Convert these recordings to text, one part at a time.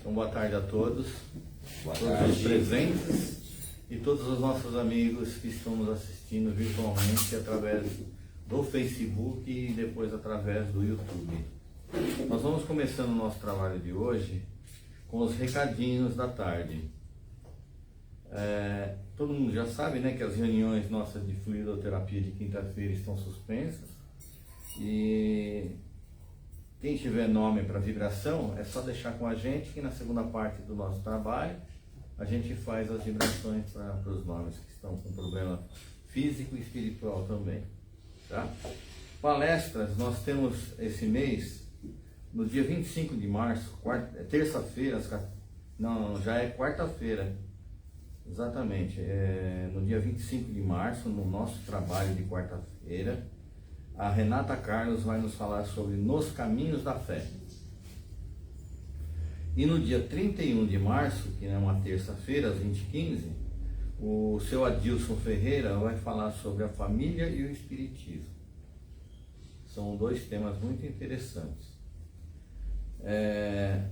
Então, boa tarde a todos, Boa todos tarde. os presentes e todos os nossos amigos que estão nos assistindo virtualmente através do Facebook e depois através do YouTube. Nós vamos começando o nosso trabalho de hoje com os recadinhos da tarde. Todo mundo já sabe, né, que as reuniões nossas de fluidoterapia de quinta-feira estão suspensas e quem tiver nome para vibração é só deixar com a gente que na segunda parte do nosso trabalho a gente faz as vibrações para os nomes que estão com problema físico e espiritual também, tá? Palestras nós temos esse mês no dia 25 de março, terça-feira, não, já é quarta-feira. Exatamente, no dia 25 de março, no nosso trabalho de quarta-feira, a Renata Carlos vai nos falar sobre Nos Caminhos da Fé. E no dia 31 de março, que é uma terça-feira, às 20h15, o seu Adilson Ferreira vai falar sobre a família e o espiritismo. São dois temas muito interessantes.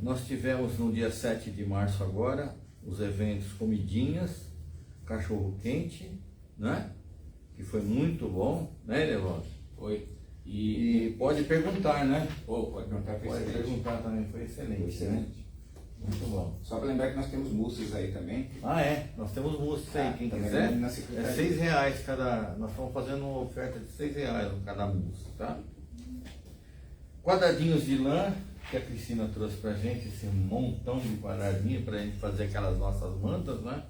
Nós tivemos no dia 7 de março agora os eventos Comidinhas, Cachorro Quente, né? Que foi muito bom, né, Levaldo? Foi. E pode perguntar, né? Pode perguntar, foi Pode excelente. perguntar também, foi excelente. Foi excelente. Né? Muito bom. Só para lembrar que nós temos mousses aí também. Nós temos mousse aí, quem também quiser. na É secretaria. R$6 cada. Nós estamos fazendo uma oferta de R$6 cada mousse, tá? Quadradinhos de lã, que a Cristina trouxe pra gente, esse montão de quadradinho pra gente fazer aquelas nossas mantas, né?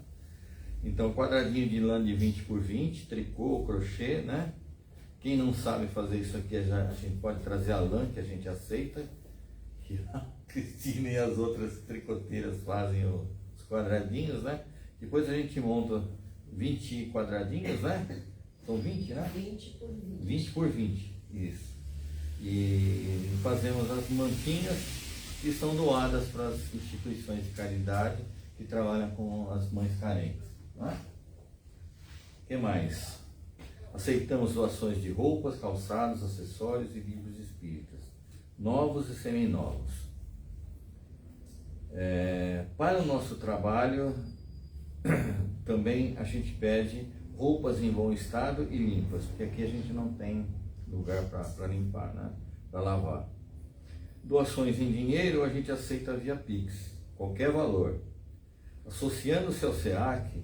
Então, quadradinho de lã de 20 por 20, tricô, crochê, né? Quem não sabe fazer isso aqui, a gente pode trazer a lã, que a gente aceita, que a Cristina e as outras tricoteiras fazem os quadradinhos, né? Depois a gente monta 20 quadradinhos, né? São 20, né? 20 por 20. 20 por 20, isso. E fazemos as mantinhas que são doadas para as instituições de caridade que trabalham com as mães carentes. Não é? O que mais? Aceitamos doações de roupas, calçados, acessórios e livros espíritas, novos e seminovos. Para o nosso trabalho, também a gente pede roupas em bom estado e limpas, porque aqui a gente não tem lugar para limpar, né? Para lavar. Doações em dinheiro a gente aceita via Pix, qualquer valor. Associando-se ao SEAC,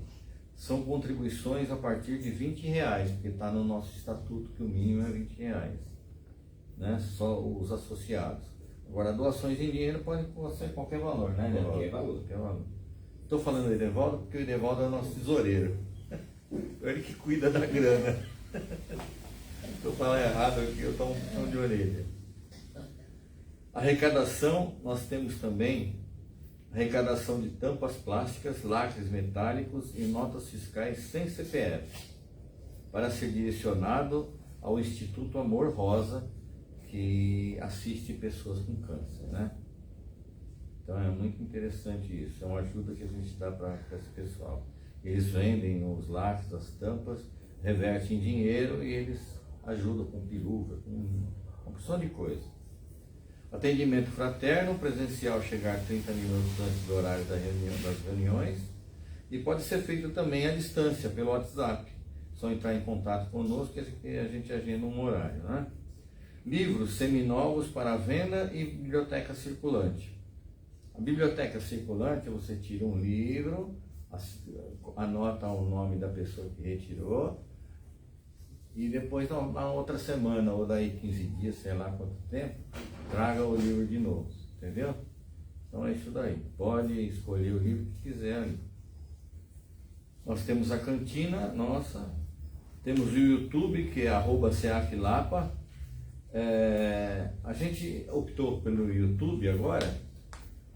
são contribuições a partir de R$20, porque está no nosso estatuto que o mínimo é R$20, né? Só os associados. Agora, doações em dinheiro pode ser qualquer valor, né, Edevaldo? Qualquer valor. Qualquer valor. Estou falando do Edevaldo porque o Edevaldo é o nosso tesoureiro. Ele que cuida da grana. Se eu falar errado aqui, eu tomo um puxão de orelha. Arrecadação, nós temos também arrecadação de tampas plásticas, lacres metálicos e notas fiscais sem CPF, para ser direcionado ao Instituto Amor Rosa, que assiste pessoas com câncer, né? Então é muito interessante isso, é uma ajuda que a gente dá para esse pessoal. Eles vendem os lacres, as tampas, revertem em dinheiro e eles ajudam com peruca, com uma opção de coisa. Atendimento fraterno, presencial chegar 30 minutos antes do horário das reuniões e pode ser feito também à distância, pelo WhatsApp. Só entrar em contato conosco que a gente agenda um horário, né? Livros seminovos para venda e biblioteca circulante. A biblioteca circulante, você tira um livro, anota o nome da pessoa que retirou e depois na outra semana ou daí 15 dias, sei lá quanto tempo, traga o livro de novo, entendeu? Então é isso daí, pode escolher o livro que quiser ali. Nós temos a cantina nossa, temos o YouTube que é @seaclapa. A gente optou pelo YouTube agora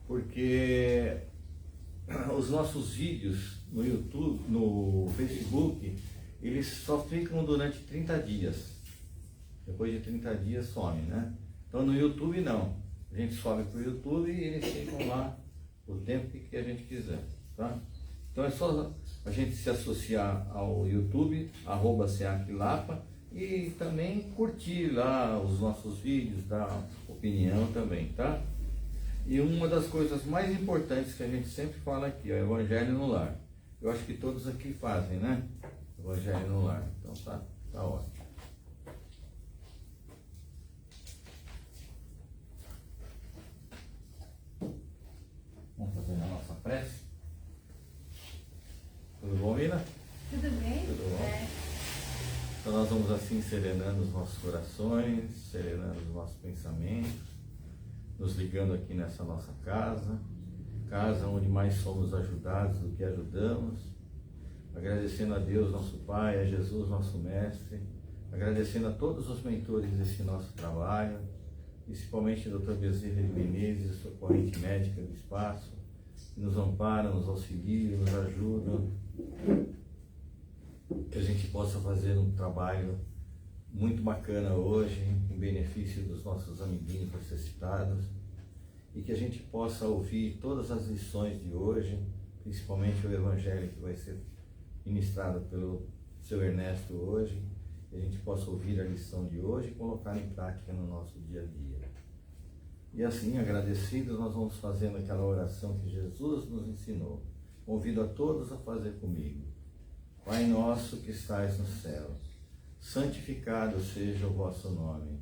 porque os nossos vídeos no YouTube, no Facebook, eles só ficam durante 30 dias. Depois de 30 dias some, né? Então no YouTube não. A gente sobe para o YouTube e eles ficam lá o tempo que a gente quiser, tá? Então é só a gente se associar ao YouTube, @seaclapa, e também curtir lá os nossos vídeos, dar opinião também, tá? E uma das coisas mais importantes que a gente sempre fala aqui, é o Evangelho no Lar. Eu acho que todos aqui fazem, né? Evangelho no Lar. Então tá ótimo. Vamos fazer a nossa prece? Tudo bom, Mila? Tudo bem? Tudo bom? Então nós vamos assim serenando os nossos corações, serenando os nossos pensamentos, nos ligando aqui nessa nossa casa onde mais somos ajudados do que ajudamos, agradecendo a Deus, nosso Pai, a Jesus, nosso Mestre, agradecendo a todos os mentores desse nosso trabalho, principalmente o Dr. Bezerra de Menezes, sua corrente médica do espaço, que nos amparam, nos auxiliam, nos ajudam, que a gente possa fazer um trabalho muito bacana hoje, em benefício dos nossos amiguinhos necessitados, e que a gente possa ouvir todas as lições de hoje, principalmente o Evangelho que vai ser ministrado pelo seu Ernesto hoje, que a gente possa ouvir a lição de hoje e colocar em prática no nosso dia a dia. E assim, agradecidos, nós vamos fazendo aquela oração que Jesus nos ensinou. Convido a todos a fazer comigo. Pai nosso que estais nos céus, santificado seja o vosso nome.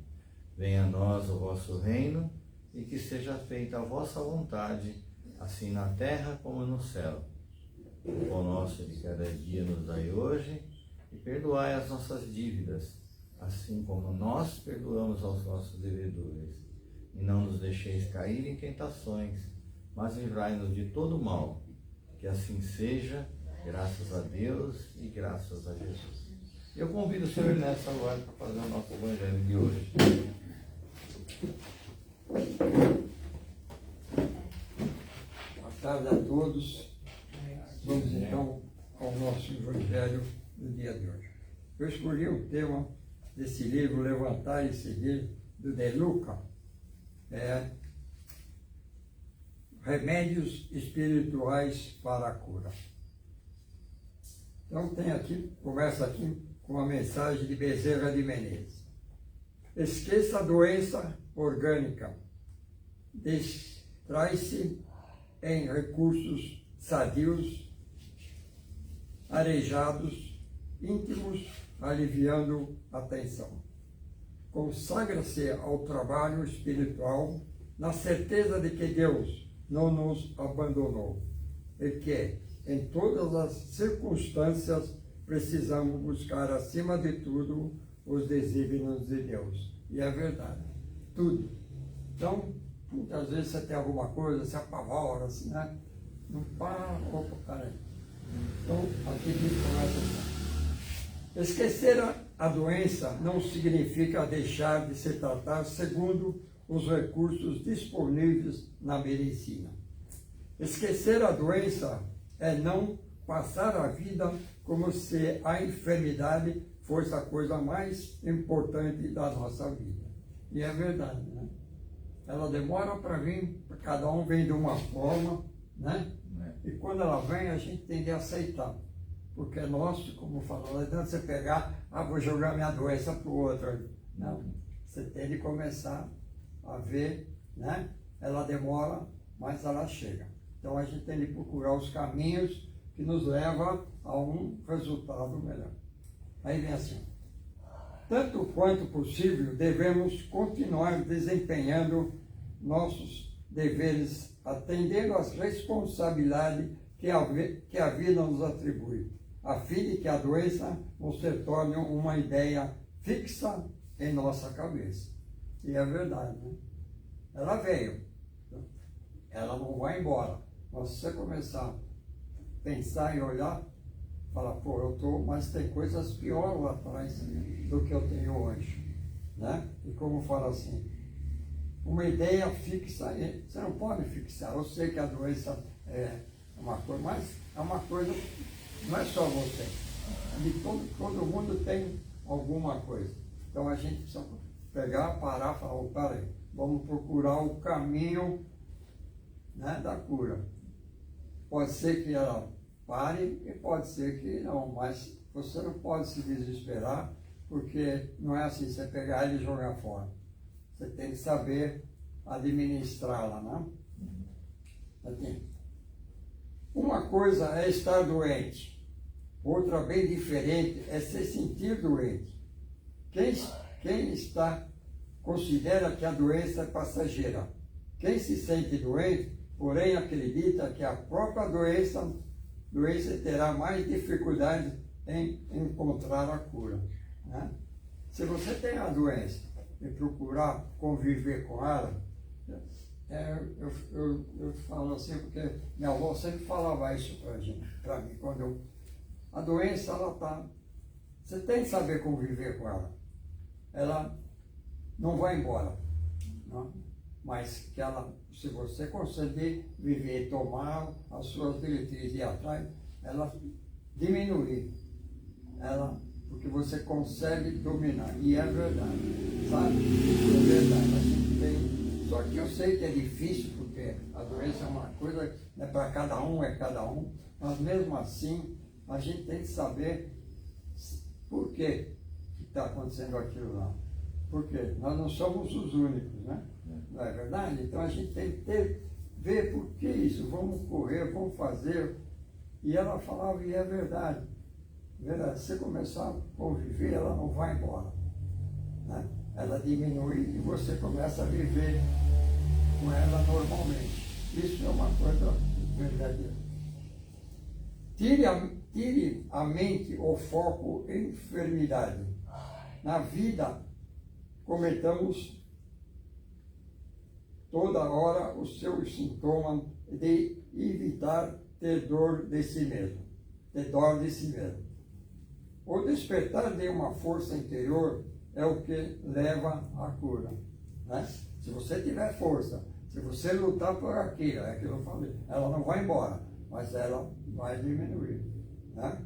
Venha a nós o vosso reino e que seja feita a vossa vontade, assim na terra como no céu. O pão nosso de cada dia nos dai hoje e perdoai as nossas dívidas, assim como nós perdoamos aos nossos devedores. E não nos deixeis cair em tentações, mas livrai-nos de todo mal. Que assim seja, graças a Deus e graças a Jesus. Eu convido o senhor Ernesto agora para fazer o nosso Evangelho de hoje. Boa tarde a todos. Vamos então ao nosso Evangelho do dia de hoje. Eu escolhi o tema desse livro, Levantar e Seguir, do De Luca. Remédios espirituais para a cura. Então começa aqui com a mensagem de Bezerra de Menezes. Esqueça a doença orgânica, distrai-se em recursos sadios, arejados, íntimos, aliviando a tensão. Consagra-se ao trabalho espiritual na certeza de que Deus não nos abandonou e que, em todas as circunstâncias, precisamos buscar, acima de tudo, os desígnios de Deus. E é verdade. Tudo. Então, muitas vezes você tem alguma coisa, se apavora, assim, né? Não para, opa, peraí. Então, aqui começa assim. Esquecer a doença não significa deixar de se tratar segundo os recursos disponíveis na medicina. Esquecer a doença é não passar a vida como se a enfermidade fosse a coisa mais importante da nossa vida. E é verdade, né? Ela demora para vir, cada um vem de uma forma, né? E quando ela vem, a gente tem que aceitar. Porque é nosso, como falou, não adianta você pegar, vou jogar minha doença para o outro. Não, você tem de começar a ver, né? Ela demora, mas ela chega. Então a gente tem de procurar os caminhos que nos levam a um resultado melhor. Aí vem assim: tanto quanto possível, devemos continuar desempenhando nossos deveres, atendendo às responsabilidades que a vida nos atribui, a fim de que a doença não se torne uma ideia fixa em nossa cabeça. E é verdade, né? Ela veio, ela não vai embora. Mas se você começar a pensar e olhar, fala, pô, eu estou, mas tem coisas piores lá atrás do que eu tenho hoje, né? E como fala assim, uma ideia fixa, você não pode fixar. Eu sei que a doença é uma coisa, mas é uma coisa, não é só você. Todo mundo tem alguma coisa. Então a gente precisa pegar, parar e falar, peraí, vamos procurar o caminho, né, da cura. Pode ser que ela pare e pode ser que não, mas você não pode se desesperar, porque não é assim, você pegar ela e jogar fora. Você tem que saber administrá-la, né? Assim, uma coisa é estar doente, outra bem diferente é se sentir doente. Quem está considera que a doença é passageira. Quem se sente doente, porém acredita que a própria doença terá mais dificuldade em encontrar a cura. Né? Se você tem a doença e procurar conviver com ela, eu falo assim porque minha avó sempre falava isso para mim, a doença, ela tá, você tem que saber conviver com ela. Ela não vai embora, não? Mas que ela, se você conseguir viver, tomar as suas diretrizes e ir atrás, ela diminuir, porque você consegue dominar, e é verdade, sabe? É verdade, a gente tem, só que eu sei que é difícil, porque a doença é uma coisa, é para cada um, mas mesmo assim, a gente tem que saber por que está acontecendo aquilo lá. Porque nós não somos os únicos, né? Não é verdade? Então a gente tem que ver por que isso, vamos correr, vamos fazer. E ela falava, e é verdade. Verdade, se você começar a conviver, ela não vai embora. Né? Ela diminui e você começa a viver com ela normalmente. Isso é uma coisa verdadeira. Tire a mente o foco em enfermidade. Na vida, cometamos toda hora os seus sintomas de evitar ter dor de si mesmo. O despertar de uma força interior é o que leva à cura. Né? Se você tiver força, se você lutar por aquilo, é aquilo que eu falei, ela não vai embora, mas ela vai diminuir. Né?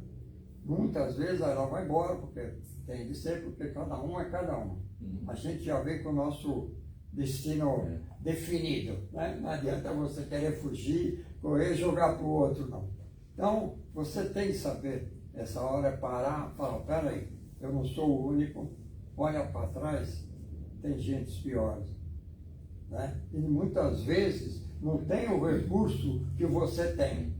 Muitas vezes ela vai embora, porque tem de ser, porque cada um é cada um. A gente já vem com o nosso destino definido. Né? Não adianta você querer fugir, correr e jogar para o outro, não. Então, você tem que saber, essa hora é parar, falar, peraí, eu não sou o único, olha para trás, tem gente piores. Né? E muitas vezes não tem o recurso que você tem.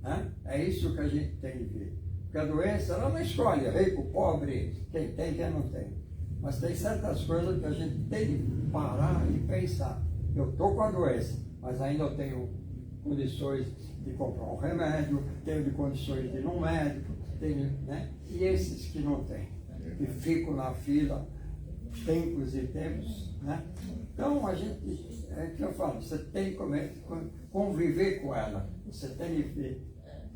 Né? É isso que a gente tem que ver. Porque a doença, ela não escolhe rico, pobre, quem tem, quem não tem. Mas tem certas coisas que a gente tem que parar e pensar. Eu estou com a doença, mas ainda eu tenho condições de comprar um remédio, tenho de condições de ir num médico, tenho, né? E esses que não têm, que ficam na fila tempos e tempos, né? Então a gente, é que eu falo, você tem que conviver com ela, você tem que ver.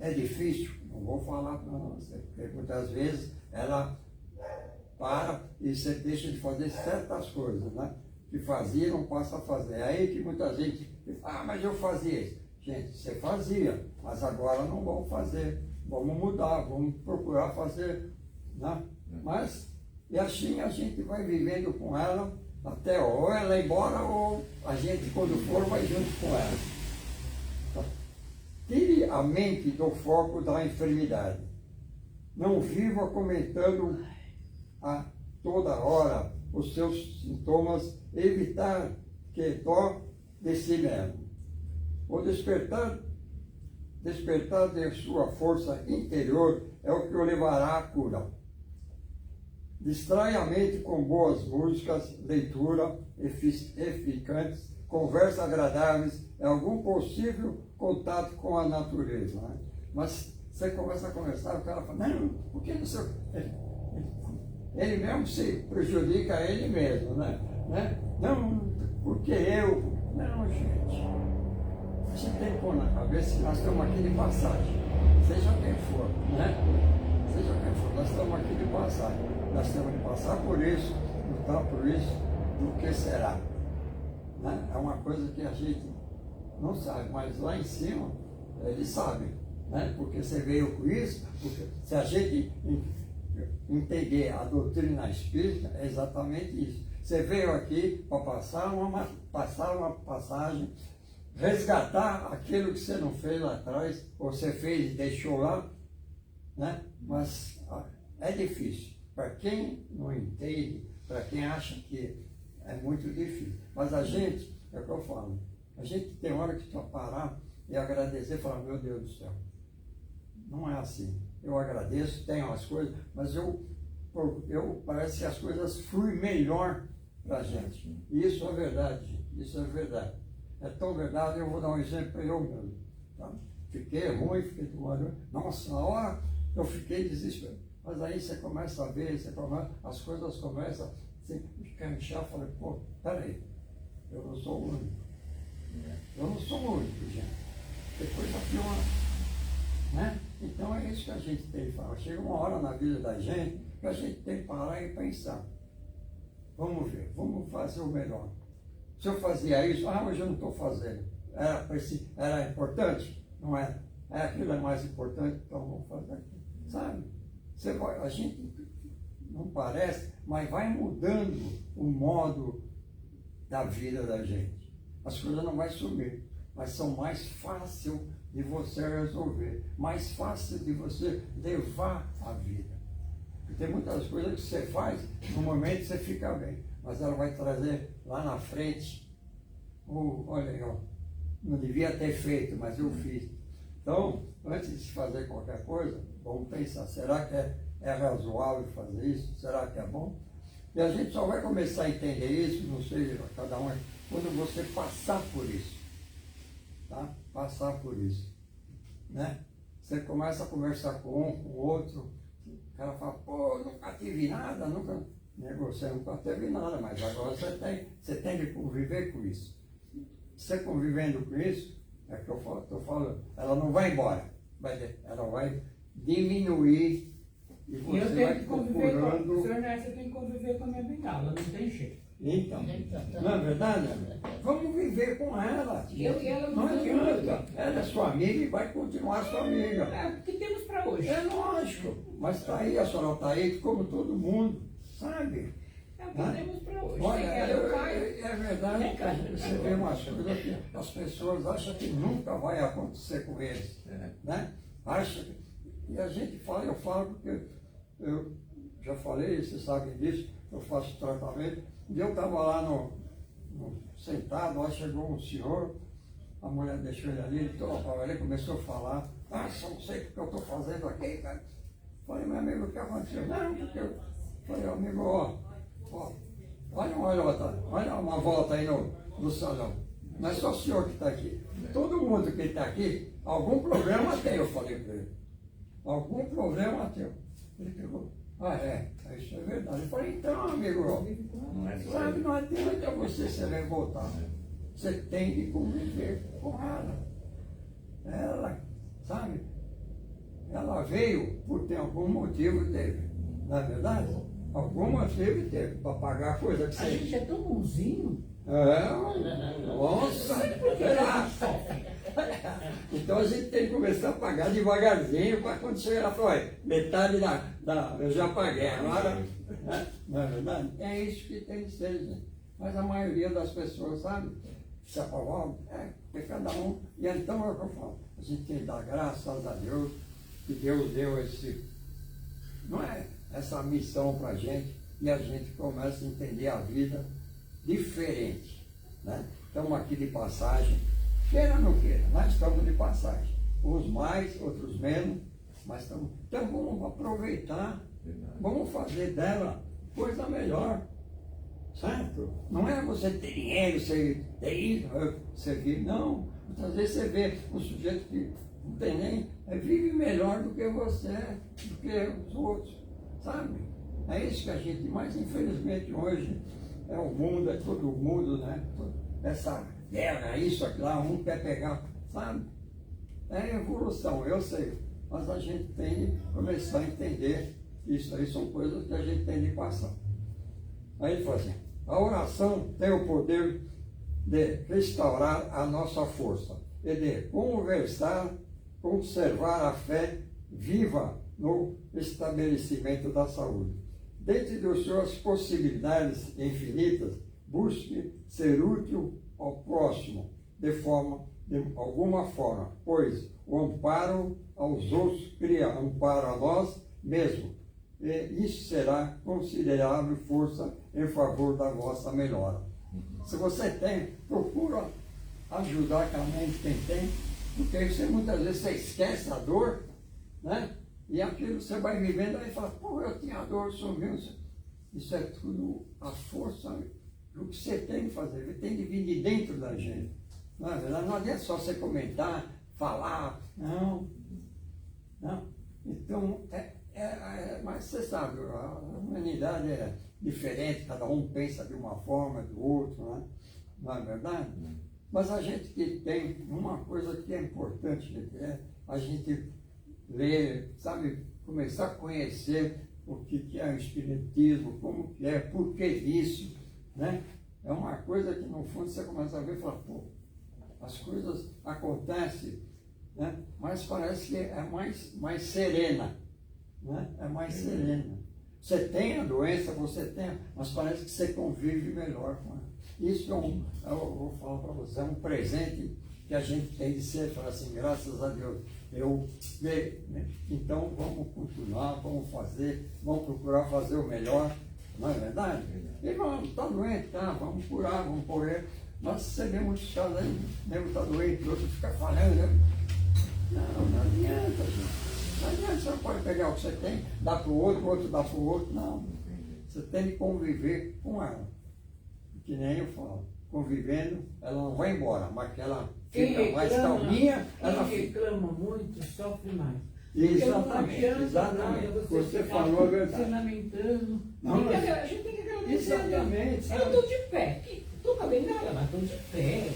É difícil, não vou falar para você, porque muitas vezes ela para e você deixa de fazer certas coisas, né? Que fazia não passa a fazer. É aí que muita gente fala, mas eu fazia isso. Gente, você fazia, mas agora não vamos fazer. Vamos mudar, vamos procurar fazer, né? Mas, e assim a gente vai vivendo com ela, até ou ela ir embora, ou a gente, quando for, vai junto com ela. Então, tire a mente do foco da enfermidade. Não viva comentando a toda hora os seus sintomas, evitar que dó de si mesmo. O despertar de sua força interior é o que o levará à cura. Distrai a mente com boas músicas, leitura eficantes, conversas agradáveis, é algum possível contato com a natureza. Né? Mas você começa a conversar, o cara fala, não, por que não sei? Ele mesmo se prejudica a ele mesmo, né? Não, porque eu. Não, gente. A gente tem que pôr na cabeça que nós estamos aqui de passagem. Seja quem for, né? Seja quem for, nós estamos aqui de passagem. Nós temos que passar por isso, lutar por isso, do que será. Né? É uma coisa que a gente não sabe, mas lá em cima, eles sabem. Né? Porque você veio com isso, porque se a gente entender a doutrina espírita, é exatamente isso. Você veio aqui para passar uma passagem, resgatar aquilo que você não fez lá atrás, ou você fez e deixou lá, né? Mas é difícil. Para quem não entende, para quem acha que é muito difícil. Mas a gente, é o que eu falo, A gente tem hora que só parar e agradecer e falar, meu Deus do céu. Não é assim. Eu agradeço, tenho as coisas, mas eu parece que as coisas fluem melhor para a gente. E isso é verdade, gente. Isso é verdade. É tão verdade, eu vou dar um exemplo para eu mesmo. Tá? Fiquei ruim, fiquei tomando. Nossa, na hora eu fiquei desesperado. Mas aí você começa a ver, as coisas começam a ficar inchar. Falei, pô, peraí, eu não sou o único. Eu não sou o único, gente. Depois já piora. Né? Então é isso que a gente tem que falar. Chega uma hora na vida da gente que a gente tem que parar e pensar. Vamos ver, vamos fazer o melhor. Se eu fazia isso, hoje eu não estou fazendo. Era importante? Não é? Aquilo é mais importante, então vamos fazer aquilo. Sabe? A gente não parece, mas vai mudando o modo da vida da gente. As coisas não vão sumir, mas são mais fáceis de você resolver, mais fácil de você levar a vida. Porque tem muitas coisas que você faz, no momento você fica bem, mas ela vai trazer lá na frente, olha, ó, não devia ter feito, mas eu fiz. Então, antes de se fazer qualquer coisa, vamos pensar, será que é razoável fazer isso? Será que é bom? E a gente só vai começar a entender isso, não sei, cada um, quando você passar por isso. Tá? Passar por isso. Né? Você começa a conversar com um, com o outro, o cara fala, pô, nunca tive nada, você nunca teve nada, mas agora você tem que conviver com isso. Você convivendo com isso, é que eu estou falando, ela não vai embora, ela vai diminuir e você vai procurando. O senhor Nessa tem que conviver com a minha bengala, não tem jeito. Então, não é verdade? Vamos viver com ela. Eu e ela não adianta. Ela é sua amiga e vai continuar sua amiga. É o que temos para hoje. É lógico. Mas está aí, a senhora está aí como todo mundo, sabe? É o que temos para hoje. Olha, eu caio. é verdade que a gente você vê umas coisas que as pessoas acham que nunca vai acontecer com eles. Né? Acha que, e a gente fala, eu falo porque eu já falei, vocês sabem disso, eu faço tratamento. Um dia eu estava lá sentado, lá chegou um senhor, a mulher deixou ele ali, ele começou a falar, só não sei o que eu estou fazendo aqui, cara. Falei, meu amigo, o que aconteceu? Não, porque eu falei, amigo, olha uma volta aí no salão. Não é só o senhor que está aqui. Todo mundo que está aqui, algum problema tem, eu falei para ele. Algum problema tem. Ele pegou. Isso é verdade. Eu falei, então, amigo, sabe, não adianta você se revoltar. Você tem que conviver com ela. Ela, sabe, ela veio por ter algum motivo teve. Não é verdade? Algum motivo teve para pagar a coisa que você... A gente é tão bonzinho. Nossa! Então a gente tem que começar a pagar devagarzinho para quando chegar lá, falar, metade eu já paguei, agora, né? Não é verdade? É isso que tem que ser, gente. Mas a maioria das pessoas, sabe, se apavoram, porque cada um, e então é o que eu falo, a gente tem que dar graças a Deus, que Deus deu essa missão para a gente, e a gente começa a entender a vida diferente, né? Estamos aqui de passagem, queira ou não queira, nós estamos de passagem. Uns mais, outros menos, mas estamos. Então vamos aproveitar, vamos fazer dela coisa melhor, certo? Não é você ter dinheiro, você vive, não. Muitas vezes você vê um sujeito que não tem nem, vive melhor do que você, do que os outros, sabe? É isso que a gente, mas infelizmente hoje é o mundo, é todo mundo, né? Essa guerra, isso, aquilo lá, um quer pegar, sabe? É evolução, eu sei, mas a gente tem que começar a entender isso aí, são coisas que a gente tem de passar. Aí ele fala assim, a oração tem o poder de restaurar a nossa força e de conservar a fé viva no estabelecimento da saúde. Dentro de suas possibilidades infinitas, busque ser útil ao próximo de alguma forma, pois o amparo aos outros cria amparo a nós mesmos, e isso será considerável força em favor da vossa melhora. Se você tem, procura ajudar realmente quem tem, porque você muitas vezes você esquece a dor, né? E aquilo você vai vivendo aí e fala, pô, eu tinha dor, sumiu. Isso é tudo a força do que você tem que fazer, ele tem que vir de dentro da gente. Não é verdade? Não adianta só você comentar, falar, não. Então, mas você sabe, a humanidade é diferente, cada um pensa de uma forma, do outro, né? Não é verdade? Mas a gente que tem uma coisa que é importante, é a gente ler, sabe, começar a conhecer o que é o espiritismo, como que é, por que isso, né? É uma coisa que no fundo você começa a ver e fala, pô, as coisas acontecem, né? Mas parece que é mais serena, né? É mais serena. Você tem a doença, você tem, mas parece que você convive melhor com ela. Isso eu vou falar para você, é um presente que a gente tem de ser, falar assim, graças a Deus, né? Então vamos continuar, vamos fazer, vamos procurar fazer o melhor, não é verdade? E vamos, está doente, tá, vamos curar, vamos correr. Mas você vê muitos casos aí, nego está doente, outro fica falando, né? Não adianta, gente. Não adianta, você não pode pegar o que você tem, dar para o outro dá para o outro, não. Você tem que conviver com ela. Que nem eu falo, convivendo, ela não vai embora, mas que ela fica mais calminha, ela quem reclama muito sofre mais. Exatamente. Você falou a Se verdade. lamentando. Não, mas- A gente tem que agradecer. Exatamente. Eu estou de pé. Estou cabendo nada, mas estou de pé.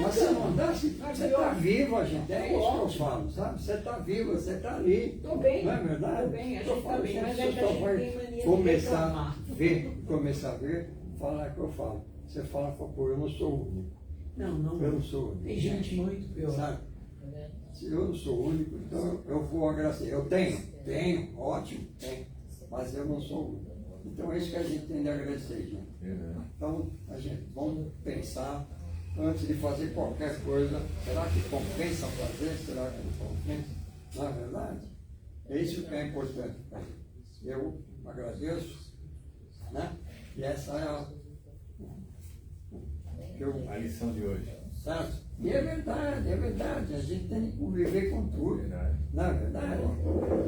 Mas você não dá, você está viva, gente. É isso que eu falo, sabe? Você está viva, você está ali. Estou bem. Não é verdade? Estou bem, a Eu gente está falo, bem. Mas você a gente só vai tem mania de começar a reclamar. começar a ver, falar que eu falo. Você fala, pô, eu não sou o único. Não. Eu não sou o único. Tem gente muito pior. Sabe? Se eu não sou o único, então eu vou agradecer. Eu tenho, ótimo, tenho. Mas eu não sou o único. Então é isso que a gente tem de agradecer, gente. Então, a gente vamos pensar antes de fazer qualquer coisa, será que compensa fazer? Será que não compensa? Na verdade, é isso que é importante. Eu agradeço, né? E essa é A lição de hoje. certo? E é verdade, a gente tem que conviver com tudo. Verdade. Não é verdade?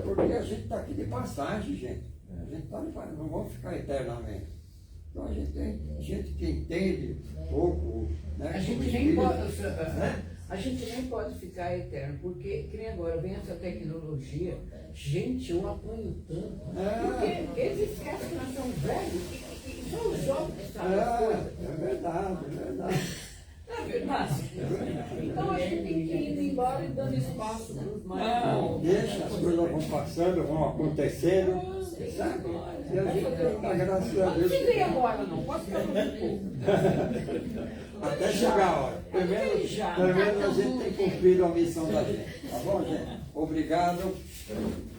Porque a gente está aqui de passagem, gente. A gente está de passagem, não vamos ficar eternamente. Então a gente tem gente que entende pouco, né? A gente como nem espírito, pode, né? a gente nem pode ficar eterno, porque que nem agora vem essa tecnologia, gente, eu apanho tanto, porque eles esquecem que nós somos velhos e só os jovens sabem as coisas. É verdade. Não é verdade? Então a gente tem que ir indo embora e dando espaço para os mais Não, novos. deixa, as coisas vão passando, vão acontecendo, sabe? E a gente dá graças a Não Deus. precisa ir agora, não. Pode ficar mais um pouco. Até chegar a hora. Pelo menos a gente tem cumprido a missão da gente. Tá bom, gente? Obrigado.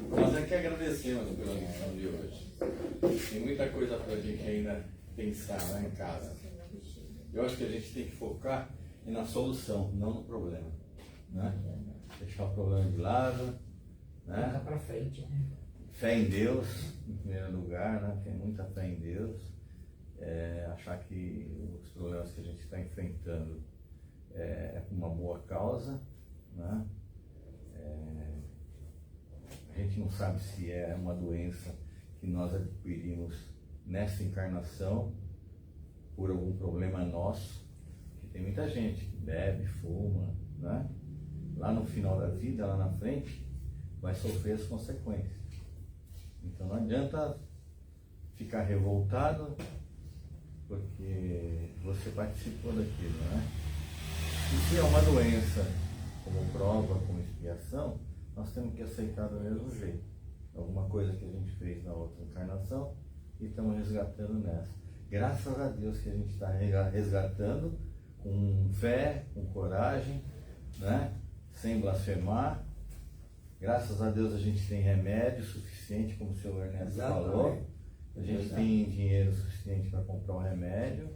Nós é que agradecemos pela lição de hoje. Tem muita coisa para a gente ainda pensar lá em casa. Eu acho que a gente tem que focar na solução, não no problema. Né? Deixar o problema de lado. Fica Né? para frente, né? Fé em Deus, em primeiro lugar, né? Tem muita fé em Deus. Achar que os problemas que a gente está enfrentando é por uma boa causa. Né? A gente não sabe se é uma doença que nós adquirimos nessa encarnação por algum problema nosso, que tem muita gente que bebe, fuma, né? Lá no final da vida, lá na frente, vai sofrer as consequências. Então não adianta ficar revoltado porque você participou daquilo, né? E se é uma doença como prova, como expiação, nós temos que aceitar do mesmo jeito. Alguma coisa que a gente fez na outra encarnação e estamos resgatando nessa. Graças a Deus que a gente está resgatando com fé, com coragem, né? Sem blasfemar. Graças a Deus a gente tem remédio suficiente, como o senhor Ernesto falou. A gente tem dinheiro suficiente para comprar o remédio,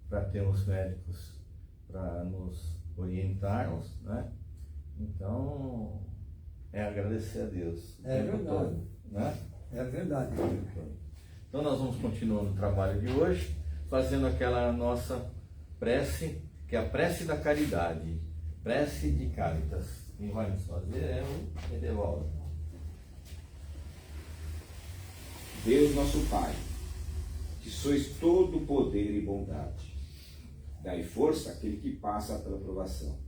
para ter os médicos para nos orientarmos, né? Então, é agradecer a Deus. É verdade. Todo, né? É verdade. Então nós vamos continuar no trabalho de hoje, fazendo aquela nossa prece, que é a prece da caridade, prece de Caritas. Quem vai nos fazer é o Edevaldo. Deus nosso Pai, que sois todo poder e bondade, dai força àquele que passa pela provação,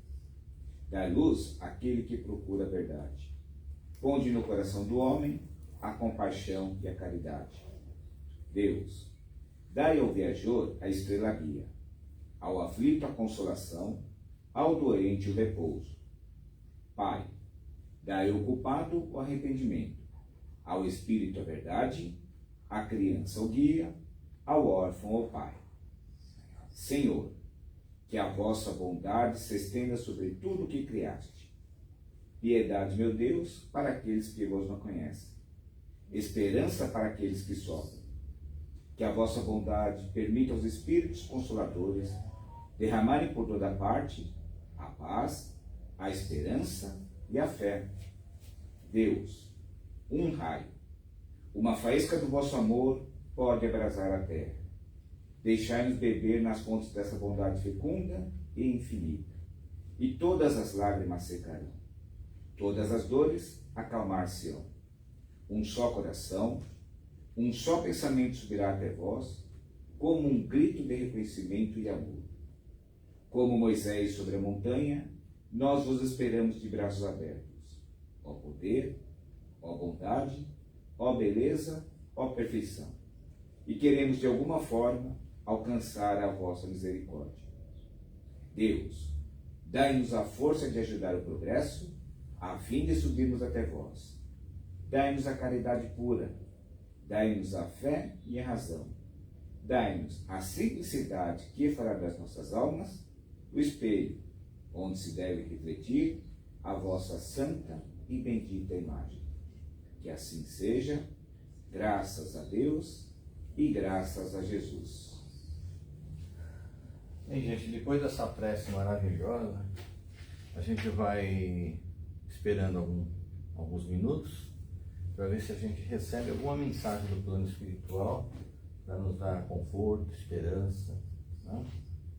dai luz àquele que procura a verdade, ponde no coração do homem a compaixão e a caridade. Deus, dai ao viajor a estrela guia, ao aflito a consolação, ao doente o repouso. Pai, dai ao culpado o arrependimento, ao espírito a verdade, à criança o guia, ao órfão o pai. Senhor, que a vossa bondade se estenda sobre tudo o que criaste. Piedade, meu Deus, para aqueles que vos não conhecem. Esperança para aqueles que sofrem. Que a vossa bondade permita aos Espíritos Consoladores derramarem por toda parte a paz, a esperança e a fé. Deus, um raio, uma faísca do vosso amor pode abrasar a terra. Deixai-nos beber nas fontes dessa bondade fecunda e infinita, e todas as lágrimas secarão, todas as dores acalmar-se-ão. Um só coração, um só pensamento subirá até vós, como um grito de reconhecimento e amor. Como Moisés sobre a montanha, nós vos esperamos de braços abertos. Ó poder, ó bondade, ó beleza, ó perfeição. E queremos de alguma forma alcançar a vossa misericórdia. Deus, dai-nos a força de ajudar o progresso, a fim de subirmos até vós. Dai-nos a caridade pura, dai-nos a fé e a razão. Dai-nos a simplicidade que fará das nossas almas o espelho, onde se deve refletir a vossa santa e bendita imagem. Que assim seja, graças a Deus e graças a Jesus. Bem, gente, depois dessa prece maravilhosa, a gente vai esperando alguns minutos para ver se a gente recebe alguma mensagem do plano espiritual para nos dar conforto, esperança, né?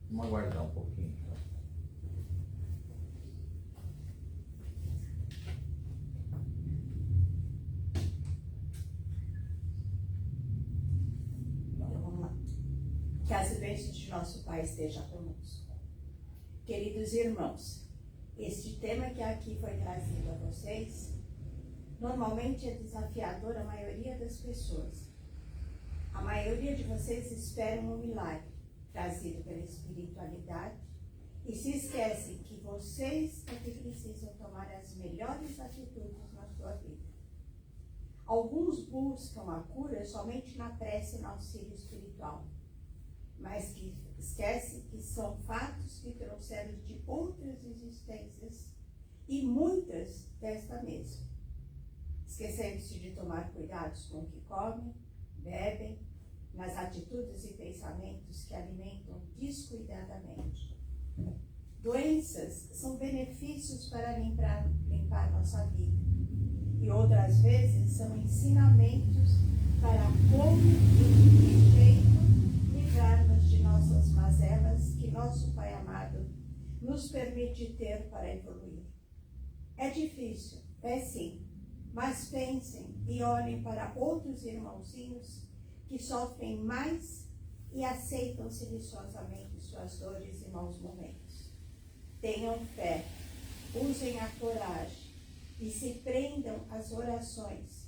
Vamos aguardar um pouquinho. Então vamos lá. Que as bênçãos de nosso Pai estejam conosco. Queridos irmãos, este tema que aqui foi trazido a vocês, normalmente é desafiador à maioria das pessoas. A maioria de vocês esperam um milagre trazido pela espiritualidade e se esquecem que vocês é que precisam tomar as melhores atitudes na sua vida. Alguns buscam a cura somente na prece e no auxílio espiritual, mas que esquecem que são fatos que trouxeram de outras existências e muitas desta mesma. Esquecendo-se de tomar cuidados com o que comem, bebem, nas atitudes e pensamentos que alimentam descuidadamente. Doenças são benefícios para limpar nossa vida, e outras vezes são ensinamentos para como e de que jeito livrar-nos de nossas mazelas que nosso Pai amado nos permite ter para evoluir. É difícil, é sim, mas pensem e olhem para outros irmãozinhos que sofrem mais e aceitam silenciosamente suas dores e maus momentos. Tenham fé, usem a coragem e se prendam às orações,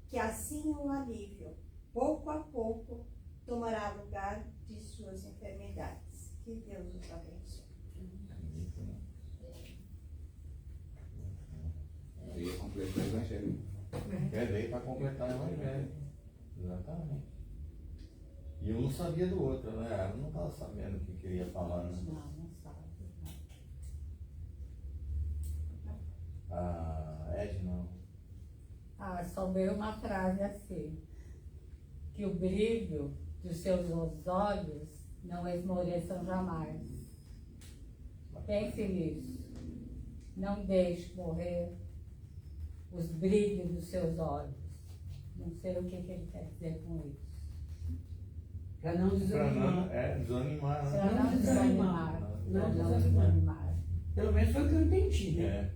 que assim o alívio, pouco a pouco, tomará lugar de suas enfermidades. Que Deus os abençoe. Veio completar o Evangelho. Veio para completar o Evangelho. Exatamente. E um não sabia do outro, né? Ela não estava sabendo o que queria falar, né? Não sabe. A Ed não. Só veio uma frase assim, que o brilho dos seus olhos não esmoreçam jamais. Pense nisso. Não deixe morrer os brilhos dos seus olhos. Não sei o que ele quer dizer com isso. Para não desanimar. Desanimar, né? Para não desanimar. Não não desanimar. desanimar. Pelo menos foi o que eu entendi, né? É.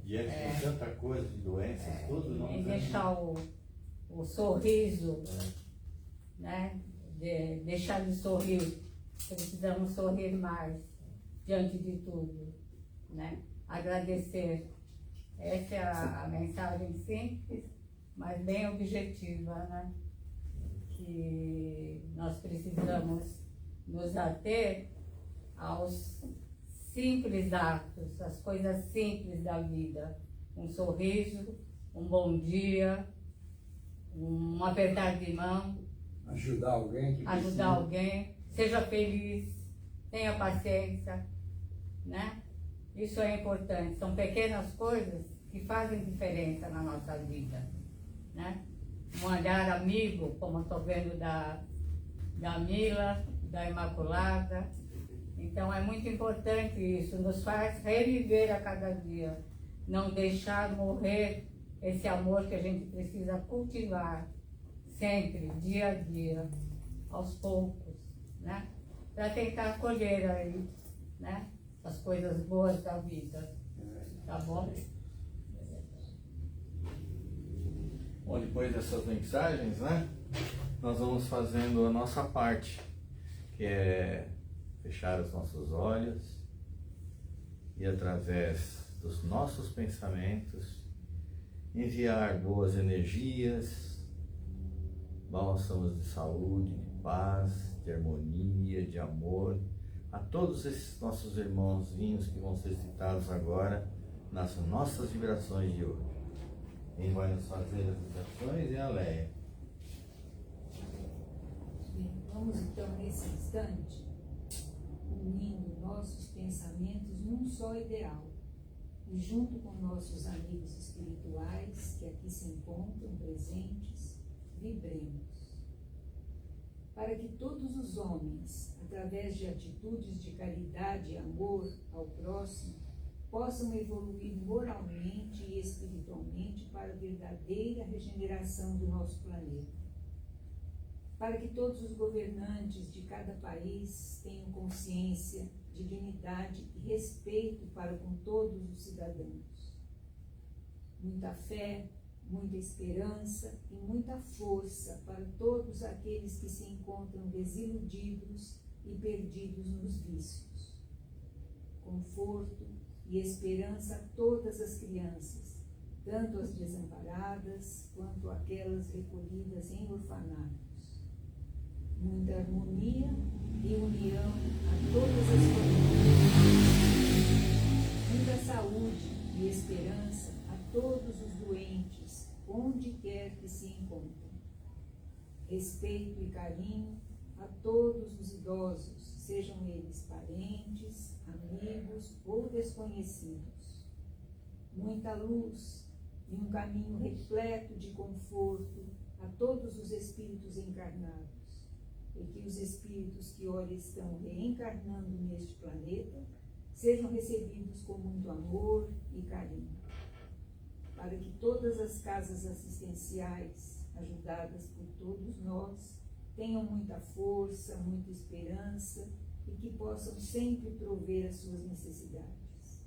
Diante de tanta coisa, de doenças, tudo, não Em desanimar. deixar o sorriso, né? Deixar de sorrir. Precisamos sorrir mais diante de tudo, né? Agradecer. Essa é a mensagem simples, mas bem objetiva, né? Que nós precisamos nos ater aos simples atos, às coisas simples da vida. Um sorriso, um bom dia, um apertar de mão, Ajudar alguém que precisa. ajudar alguém, seja feliz, tenha paciência, né? Isso é importante, são pequenas coisas que fazem diferença na nossa vida, né? Um olhar amigo, como eu estou vendo da Mila, da Imaculada. Então é muito importante isso, nos faz reviver a cada dia, não deixar morrer esse amor que a gente precisa cultivar sempre, dia a dia, aos poucos, né? Para tentar colher aí, né? As coisas boas da vida, tá bom? Bom, depois dessas mensagens, né? Nós vamos fazendo a nossa parte, que é fechar os nossos olhos e através dos nossos pensamentos enviar boas energias, bálsamos de saúde, de paz, de harmonia, de amor a todos esses nossos irmãozinhos que vão ser citados agora nas nossas vibrações de hoje. Quem vai nos fazer as vibrações é a Leia. Bem, vamos então nesse instante unindo nossos pensamentos num só ideal e junto com nossos amigos espirituais que aqui se encontram presentes, vibremos para que todos os homens, através de atitudes de caridade e amor ao próximo, possam evoluir moralmente e espiritualmente para a verdadeira regeneração do nosso planeta. Para que todos os governantes de cada país tenham consciência, dignidade e respeito para com todos os cidadãos. Muita fé, muita esperança e muita força para todos aqueles que se encontram desiludidos e perdidos nos vícios. Conforto e esperança a todas as crianças, tanto as desamparadas quanto aquelas recolhidas em orfanatos. Muita harmonia e união a todas as famílias. Muita saúde e esperança a todos os doentes, onde quer que se encontrem. Respeito e carinho a todos os idosos, sejam eles parentes, amigos ou desconhecidos. Muita luz e um caminho repleto de conforto a todos os espíritos encarnados, e que os espíritos que ora estão reencarnando neste planeta sejam recebidos com muito amor e carinho, para que todas as casas assistenciais, ajudadas por todos nós, tenham muita força, muita esperança e que possam sempre prover as suas necessidades.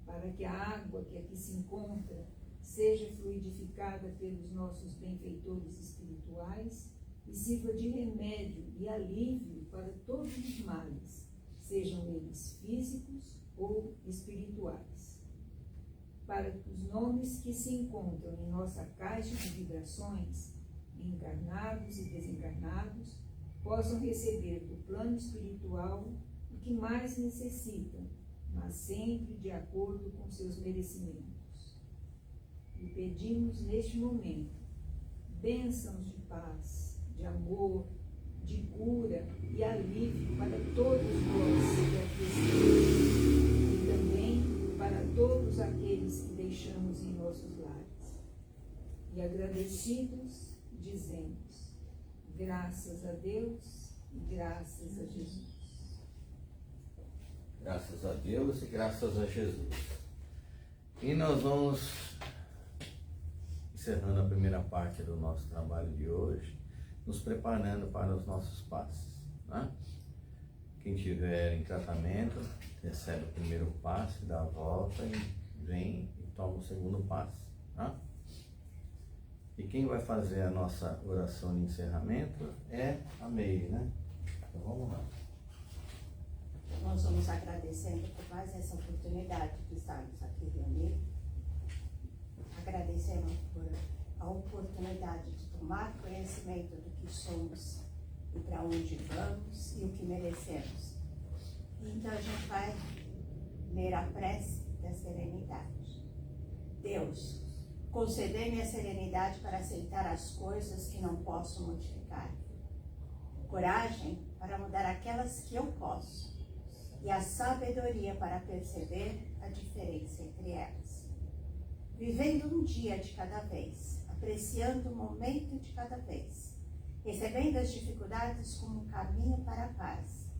Para que a água que aqui se encontra seja fluidificada pelos nossos benfeitores espirituais e sirva de remédio e alívio para todos os males, sejam eles físicos ou espirituais. Para que os nomes que se encontram em nossa caixa de vibrações, encarnados e desencarnados, possam receber do plano espiritual o que mais necessitam, mas sempre de acordo com seus merecimentos. E pedimos neste momento bênçãos de paz, de amor, de cura e alívio para todos nós que aqui estamos, e também para todos aqueles que deixamos em nossos lares. E agradecidos, dizemos: graças a Deus e graças a Jesus. Graças a Deus e graças a Jesus. E nós vamos encerrando a primeira parte do nosso trabalho de hoje, nos preparando para os nossos passos, né? Quem tiver em tratamento, recebe o primeiro passe, dá a volta e vem e toma o segundo passe, tá? E quem vai fazer a nossa oração de encerramento é a Meire, né? Então vamos lá. Nós vamos agradecendo por mais essa oportunidade de estarmos aqui reunidos. Agradecemos por a oportunidade de tomar conhecimento do que somos e para onde vamos e o que merecemos. Então a gente vai ler a prece da serenidade. Deus, concedei-me a serenidade para aceitar as coisas que não posso modificar. Coragem para mudar aquelas que eu posso. E a sabedoria para perceber a diferença entre elas. Vivendo um dia de cada vez, apreciando o momento de cada vez, recebendo as dificuldades como um caminho para a paz.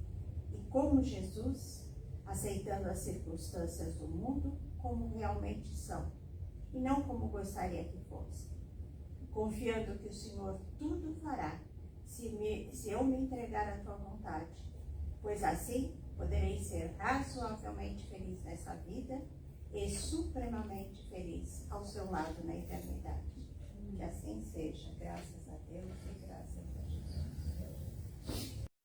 E como Jesus, aceitando as circunstâncias do mundo como realmente são, e não como gostaria que fosse. Confiando que o Senhor tudo fará, se eu me entregar à tua vontade, pois assim poderei ser razoavelmente feliz nessa vida e supremamente feliz ao seu lado na eternidade. Que assim seja, graças a Deus e graças a Deus.